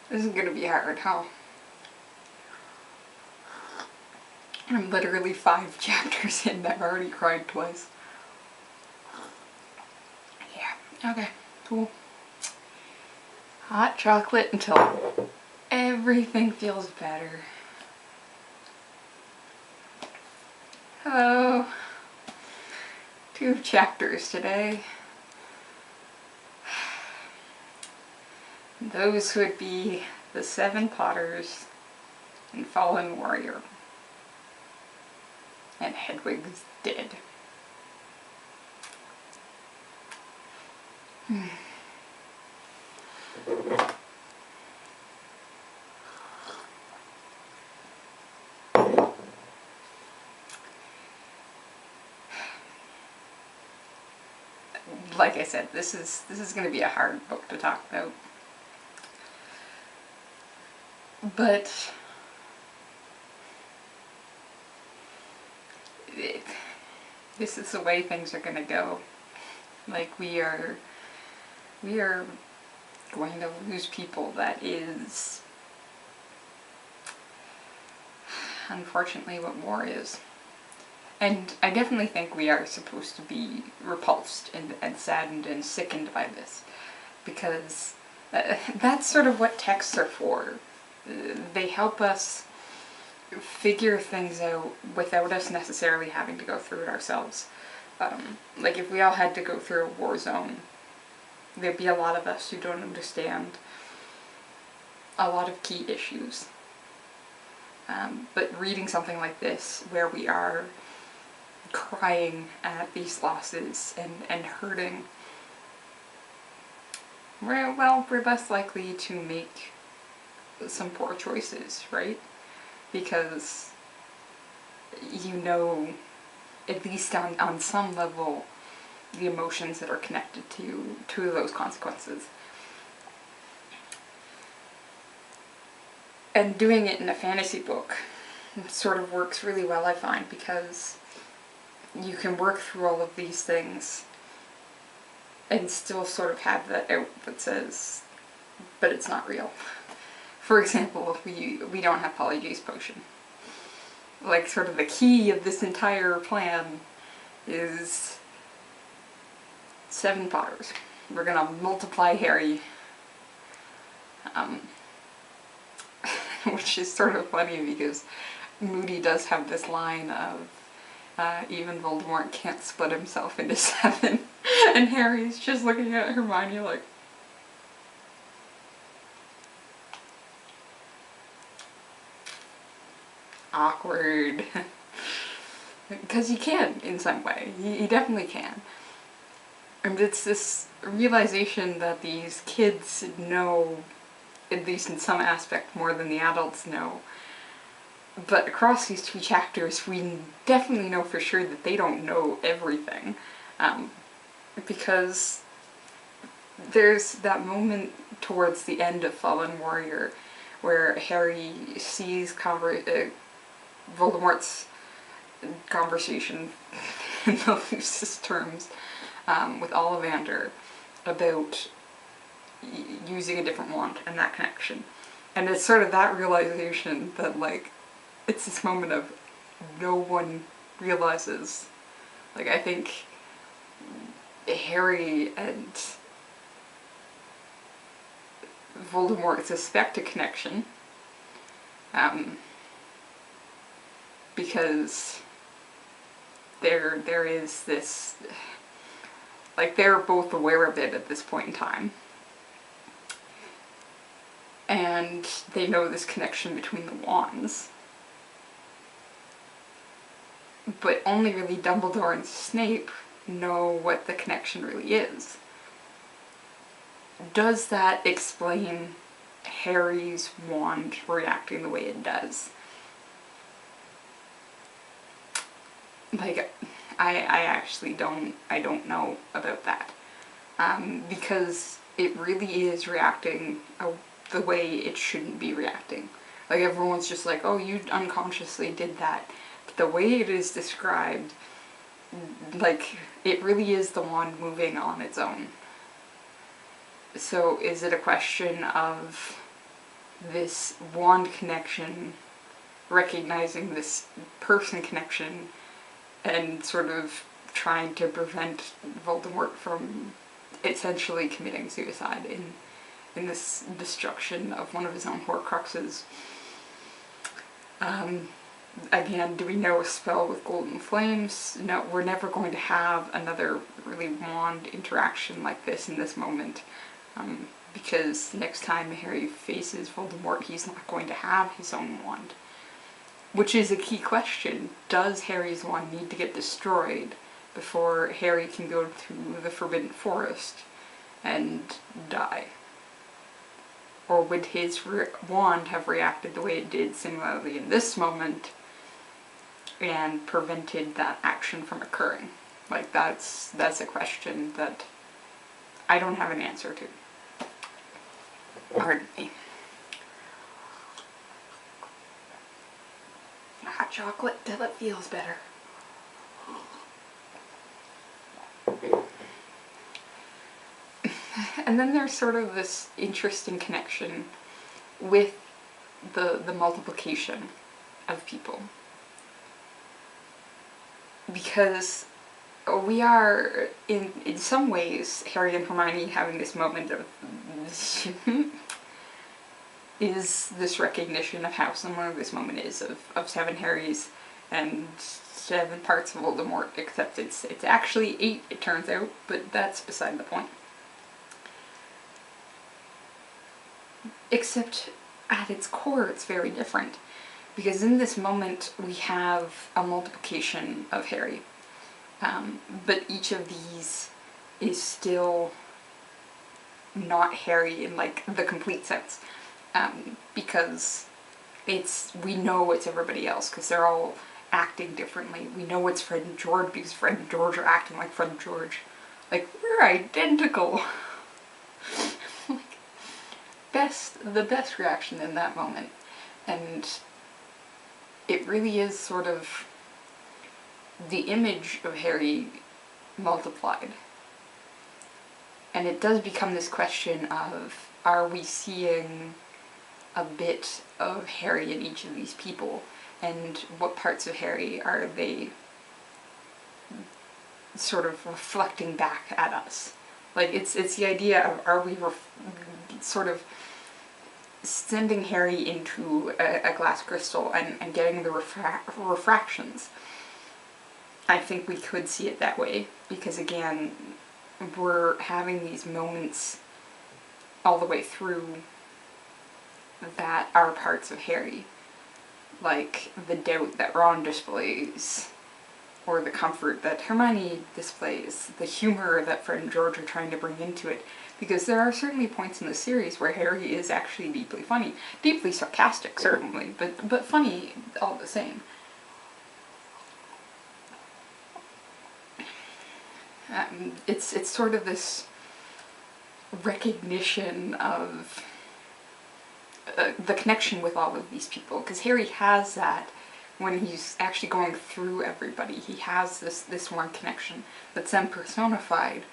This is gonna be hard, huh? I'm literally 5 chapters in. I've already cried twice. Yeah, okay, cool. Hot chocolate until everything feels better. Hello. 2 chapters today. Those would be the 7 Potters and Fallen Warrior. And Hedwig's dead. Like I said, this is going to be a hard book to talk about. But this is the way things are going to go. Like, we are going to lose people. That is unfortunately what war is. And I definitely think we are supposed to be repulsed and saddened and sickened by this, because that's sort of what texts are for. They help us figure things out without us necessarily having to go through it ourselves. Like, if we all had to go through a war zone, there'd be a lot of us who don't understand a lot of key issues. But reading something like this, where we are crying at these losses and hurting, we're less likely to make some poor choices, right? Because you know, at least on some level, the emotions that are connected to those consequences. And doing it in a fantasy book sort of works really well, I find, because you can work through all of these things and still sort of have that out that says, but it's not real. For example, we don't have Polyjuice Potion. Like, sort of the key of this entire plan is 7 Potters. We're gonna multiply Harry. Which is sort of funny because Moody does have this line of, even Voldemort can't split himself into 7. And Harry's just looking at Hermione like, awkward. Because he can, in some way. He definitely can. And it's this realization that these kids know, at least in some aspect, more than the adults know. But across these 2 chapters, we definitely know for sure that they don't know everything. Because there's that moment towards the end of Fallen Warrior where Harry sees Voldemort's conversation in the loosest terms with Ollivander about using a different wand and that connection. And it's sort of that realization that, like, it's this moment of no one realizes. Like, I think Harry and Voldemort suspect a connection, because there is this, like, they're both aware of it at this point in time. And they know this connection between the wands. But only really Dumbledore and Snape know what the connection really is. Does that explain Harry's wand reacting the way it does? Like, I actually don't know about that. Because it really is reacting the way it shouldn't be reacting. Like, everyone's just like, oh, you unconsciously did that. But the way it is described, like, it really is the wand moving on its own. So is it a question of this wand connection, recognizing this person connection, and sort of trying to prevent Voldemort from essentially committing suicide in this destruction of one of his own Horcruxes. Again, do we know a spell with golden flames? No, we're never going to have another really wand interaction like this in this moment. Because next time Harry faces Voldemort, he's not going to have his own wand. Which is a key question. Does Harry's wand need to get destroyed before Harry can go through the Forbidden Forest and die? Or would his wand have reacted the way it did similarly in this moment and prevented that action from occurring? Like, that's a question that I don't have an answer to. Pardon me. Hot chocolate till it feels better. And then there's sort of this interesting connection with the multiplication of people. Because we are, in some ways, Harry and Hermione having this moment of is this recognition of how similar this moment is of 7 Harrys and 7 parts of Voldemort, except it's actually 8, it turns out, but that's beside the point. Except at its core it's very different, because in this moment we have a multiplication of Harry, but each of these is still not Harry in like the complete sense, because we know it's everybody else because they're all acting differently. We know it's Fred and George because Fred and George are acting like Fred and George. Like, we're identical. The best reaction in that moment. And it really is sort of the image of Harry multiplied. And it does become this question of, are we seeing a bit of Harry in each of these people? And what parts of Harry are they sort of reflecting back at us? Like, it's the idea of, are we sort of sending Harry into a glass crystal and getting the refractions? I think we could see it that way, because again, we're having these moments all the way through that are parts of Harry. Like the doubt that Ron displays, or the comfort that Hermione displays, the humor that Fred and George are trying to bring into it. Because there are certainly points in the series where Harry is actually deeply funny. Deeply sarcastic, certainly, but funny all the same. It's sort of this recognition of the connection with all of these people, because Harry has that when he's actually going through everybody. He has this one connection that's then personified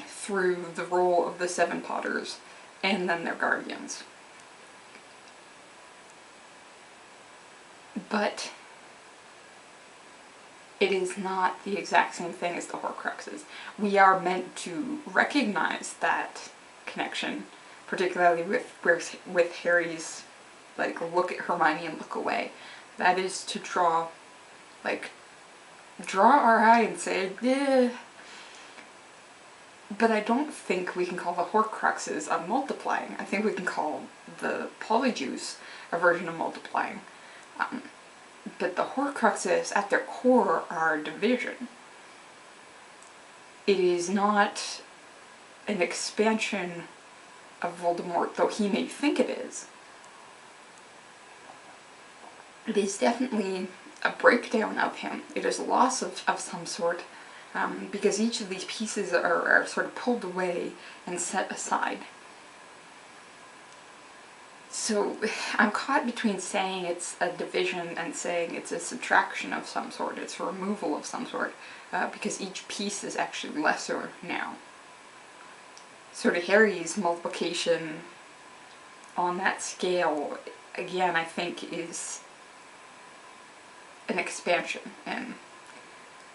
through the role of the 7 Potters and then their guardians. But it is not the exact same thing as the Horcruxes. We are meant to recognize that connection, particularly with Harry's, like, look at Hermione and look away. That is to draw our eye and say, eh. But I don't think we can call the Horcruxes a multiplying. I think we can call the Polyjuice a version of multiplying. But the Horcruxes, at their core, are division. It is not an expansion of Voldemort, though he may think it is. It is definitely a breakdown of him. It is a loss of some sort, because each of these pieces are sort of pulled away and set aside. So I'm caught between saying it's a division and saying it's a subtraction of some sort, it's a removal of some sort, because each piece is actually lesser now. Sort of Harry's multiplication on that scale, again, I think is an expansion and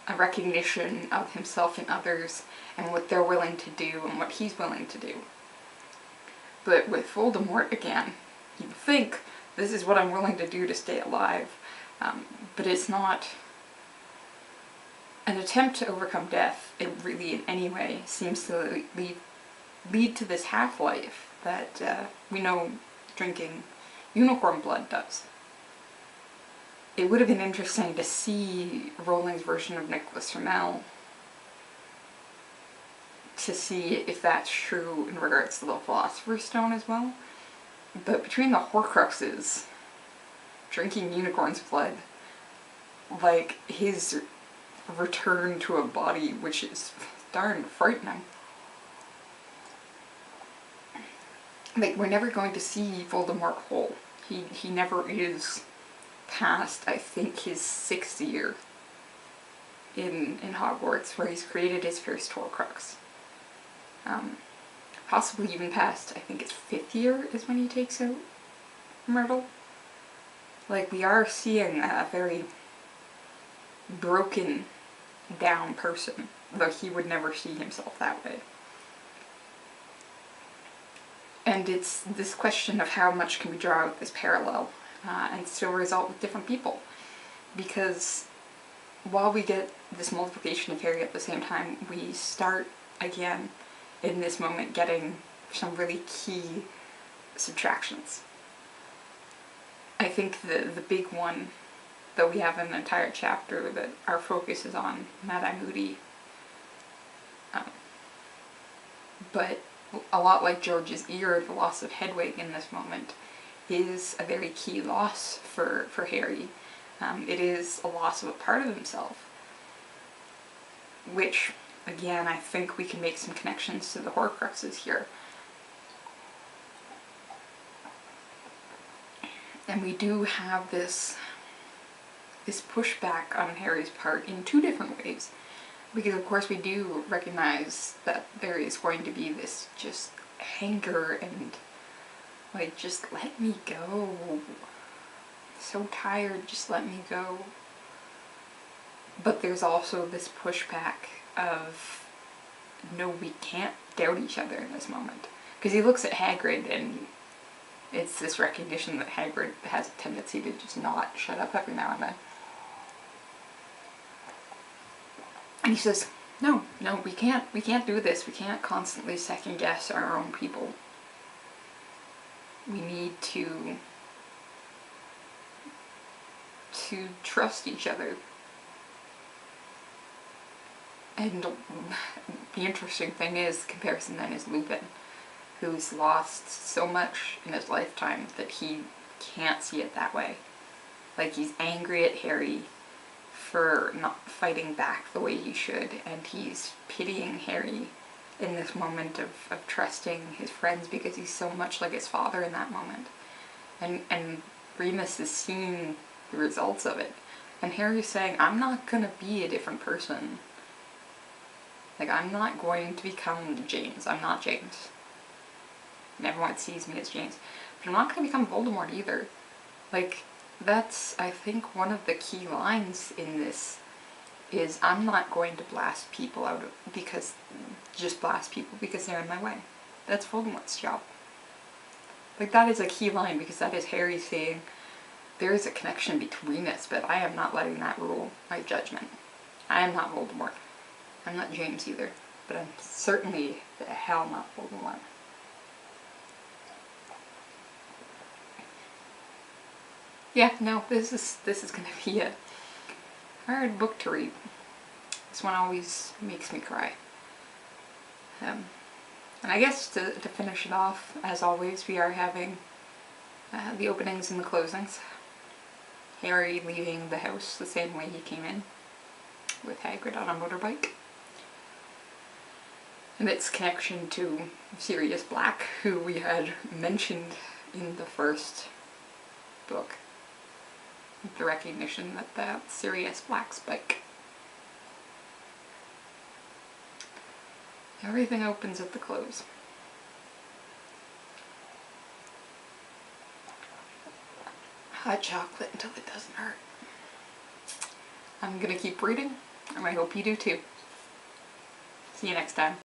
a recognition of himself and others and what they're willing to do and what he's willing to do. But with Voldemort, again, you think, this is what I'm willing to do to stay alive. But it's not an attempt to overcome death. It really, in any way, seems to lead to this half-life that we know drinking unicorn blood does. It would have been interesting to see Rowling's version of Nicholas Flamel, to see if that's true in regards to the Philosopher's Stone as well. But between the Horcruxes, drinking unicorn's blood, like his return to a body which is darn frightening. Like, we're never going to see Voldemort whole. He never is past, I think, his 6th year in Hogwarts, where he's created his first Horcrux. Possibly even past, I think it's 5th year is when he takes out Myrtle. Like, we are seeing a very broken down person, though he would never see himself that way. And it's this question of how much can we draw out this parallel and still result with different people. Because while we get this multiplication of Harry at the same time, we start again in this moment getting some really key subtractions. I think the big one that we have an entire chapter that our focus is on Mad-Eye Moody. But a lot like George's ear, the loss of Hedwig in this moment is a very key loss for Harry. It is a loss of a part of himself, which, again, I think we can make some connections to the Horcruxes here. And we do have this pushback on Harry's part in 2 different ways. Because of course we do recognize that there is going to be this just anger and like, just let me go. So tired, just let me go. But there's also this pushback of, no, we can't doubt each other in this moment. Because he looks at Hagrid and it's this recognition that Hagrid has a tendency to just not shut up every now and then. And he says, no, we can't do this. We can't constantly second guess our own people. We need to trust each other. And the interesting thing is, the comparison then is Lupin, who's lost so much in his lifetime that he can't see it that way. Like, he's angry at Harry for not fighting back the way he should, and he's pitying Harry in this moment of trusting his friends because he's so much like his father in that moment. And Remus is seeing the results of it. And Harry's saying, I'm not gonna be a different person. Like, I'm not going to become James. I'm not James. And everyone sees me as James. But I'm not gonna become Voldemort either. Like, that's, I think, one of the key lines in this is, I'm not going to blast people out of, just blast people because they're in my way. That's Voldemort's job. Like, that is a key line, because that is Harry saying, there is a connection between us, but I am not letting that rule my judgment. I am not Voldemort. I'm not James either, but I'm certainly the hell not Voldemort. Yeah, no, this is gonna be a hard book to read. This one always makes me cry. And I guess to finish it off, as always, we are having the openings and the closings. Harry leaving the house the same way he came in, with Hagrid on a motorbike. And its connection to Sirius Black, who we had mentioned in the first book. The recognition that that's Sirius Black's bike. Everything opens at the close. hot chocolate until it doesn't hurt. I'm gonna keep reading, and I hope you do too. See you next time.